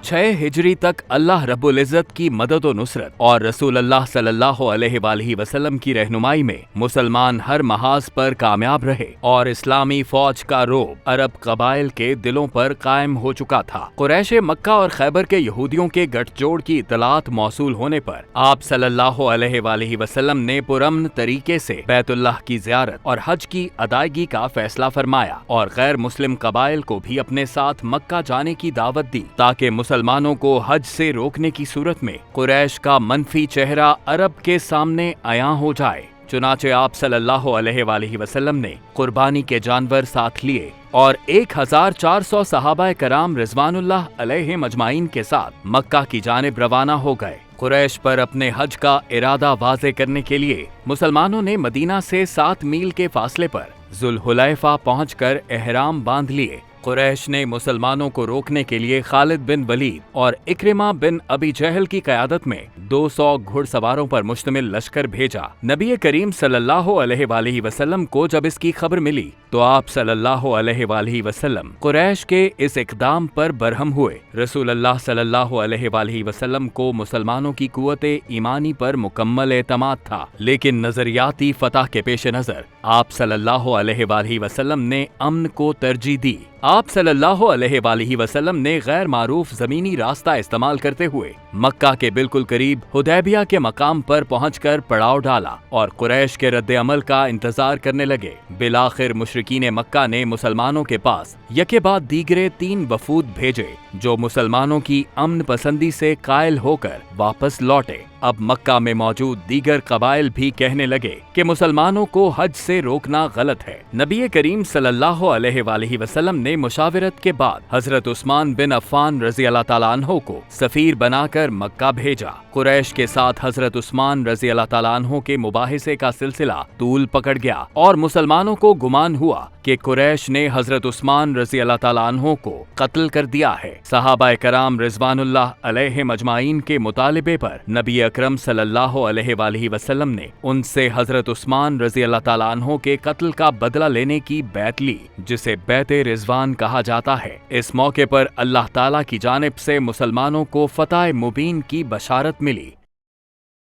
6 हिजरी तक अल्लाह रब्बुल इज़्ज़त की मदद और नुसरत और रसूल अल्लाह सल्लल्लाहु अलैहि वसल्लम की रहनुमाई में मुसलमान हर महाज पर कामयाब रहे और इस्लामी फौज का रोब अरब कबाइल के दिलों पर कायम हो चुका था। कुरैश मक्का और खैबर के यहूदियों के गठजोड़ की इतलात मौसूल होने पर आप सल्लल्लाहु अलैहि वसल्लम ने पुरअमन तरीके से बैतुल्लाह की ज़ियारत और हज की अदायगी का फैसला फरमाया और गैर मुस्लिम कबाइल को भी अपने साथ मक्का जाने की दावत दी ताकि मुसलमानों को हज से रोकने की सूरत में कुरैश का मनफी चेहरा अरब के सामने अयां हो जाए। चुनाचे आप सल्लल्लाहु अलैहि वसल्लम ने कुर्बानी के जानवर साथ लिए और 1400 सहाबा कराम रिजवानुल्लाह अलैहिम अजमाइन के साथ मक्का की जानिब रवाना हो गए। कुरैश पर अपने हज का इरादा वाज़े करने के लिए मुसलमानों ने मदीना से 7 मील के फासले पर जुल्हुलैफा पहुंचकर एहराम बांध लिए। कुरैश ने मुसलमानों को रोकने के लिए खालिद बिन वलीद और इक्रिमा बिन अबी जहल की क़यादत में 200 घुड़सवारों पर मुश्तमिल लश्कर भेजा। नबी करीम सल्लल्लाहु अलैहि वसल्लम को जब इसकी खबर मिली तो आप सल्लल्लाहु अलैहि वसल्लम कुरैश के इस इक़दाम पर बरहम हुए। रसूल अल्लाह सल्लल्लाहु अलैहि वसल्लम को मुसलमानों की कुव्वते ईमानी पर मुकम्मल एतमाद था, लेकिन नजरियाती फतह के पेश नजर आप सल्लल्लाहु अलैहि वसल्लम ने अमन को तरजीह दी। आप सल्लल्लाहु अलैहि वसल्लम ने गैर मारूफ जमीनी रास्ता इस्तेमाल करते हुए मक्का के बिल्कुल करीब हुदैबिया के मकाम पर पहुंचकर पड़ाव डाला और कुरैश के रद्द अमल का इंतजार करने लगे। बिलाखिर मुशरिकीन मक्का ने मुसलमानों के पास यके बाद दीगरे 3 वफूद भेजे जो मुसलमानों की अमन पसंदी से कायल होकर वापस लौटे। अब मक्का में मौजूद दीगर कबाइल भी कहने लगे कि मुसलमानों को हज से रोकना गलत है। नबी करीम सल्लल्लाहु अलैहि वसल्लम ने मुशावरत के बाद हजरत उस्मान बिन अफ़्फ़ान रज़ी अल्लाह ताला अन्हो को सफीर बनाकर मक्का भेजा। कुरैश के साथ हजरत उस्मान रज़ी अल्लाह ताला अन्हो के मुबाहिसे का सिलसिला तूल पकड़ गया और मुसलमानों को गुमान हुआ कि कुरैश ने हजरत उस्मान रज़ी अल्लाह ताला अन्हो को कत्ल कर दिया है। सहाबा कराम रिज़वानुल्लाह अलैहिम अजमाइन के मुतालिबे पर नबी अकरम सल्लल्लाहु अलैहि वसल्लम ने उनसे हजरत उस्मान रज़ी अल्लाह ताला अन्हो के कत्ल का बदला लेने की बैत ली, जिसे बैते रिजवान कहा जाता है। इस मौके पर अल्लाह ताला की जानिब से मुसलमानों को फतह मुबीन की बशारत मिली।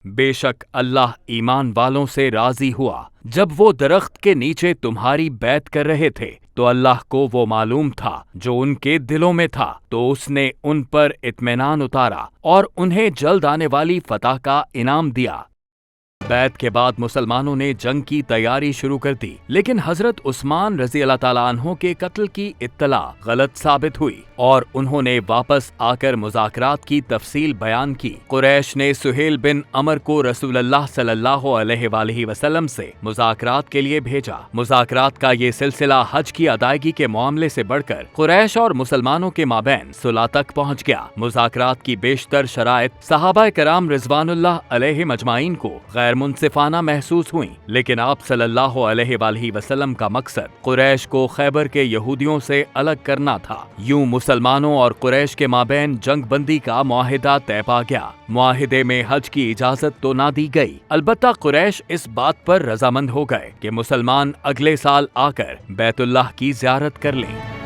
बेशक अल्लाह ईमान वालों से राजी हुआ। जब वो दरख्त के नीचे तुम्हारी बैत कर रहे थे तो अल्लाह को वो मालूम था जो उनके दिलों में था, तो उसने उन पर इत्मीनान उतारा और उन्हें जल्द आने वाली फतह का इनाम दिया। बैत के बाद मुसलमानों ने जंग की तैयारी शुरू कर दी, लेकिन हजरत उस्मान रज़ी अल्लाह ताला अन्हो के कत्ल की इत्तला गलत साबित हुई और उन्होंने वापस आकर मुज़ाकरात की तफसील बयान की। कुरैश ने सुहेल बिन अमर को रसूलुल्लाह सल्लल्लाहु अलैहि वसल्लम से मुज़ाकरात के लिए भेजा। मुज़ाकरात का ये सिलसिला हज की अदायगी के मामले से बढ़कर कुरैश और मुसलमानों के माबैन सुलह तक पहुँच गया। मुज़ाकरात की बेशतर शराइत सहाबा कराम रिज़वानुल्लाह अलैहिम अजमाइन को गैर मुनसिफाना महसूस हुई, लेकिन आप सल्लल्लाहु अलैहि वसल्लम का मकसद कुरैश को खैबर के यहूदियों से अलग करना था। यूं मुसलमानों और कुरैश के माबैन जंग बंदी का मुआहिदा तय पा गया। मुआहिदे में हज की इजाजत तो ना दी गई, अलबत्ता कुरैश इस बात पर रजामंद हो गए कि मुसलमान अगले साल आकर बैतुल्लाह की ज़ियारत कर लें।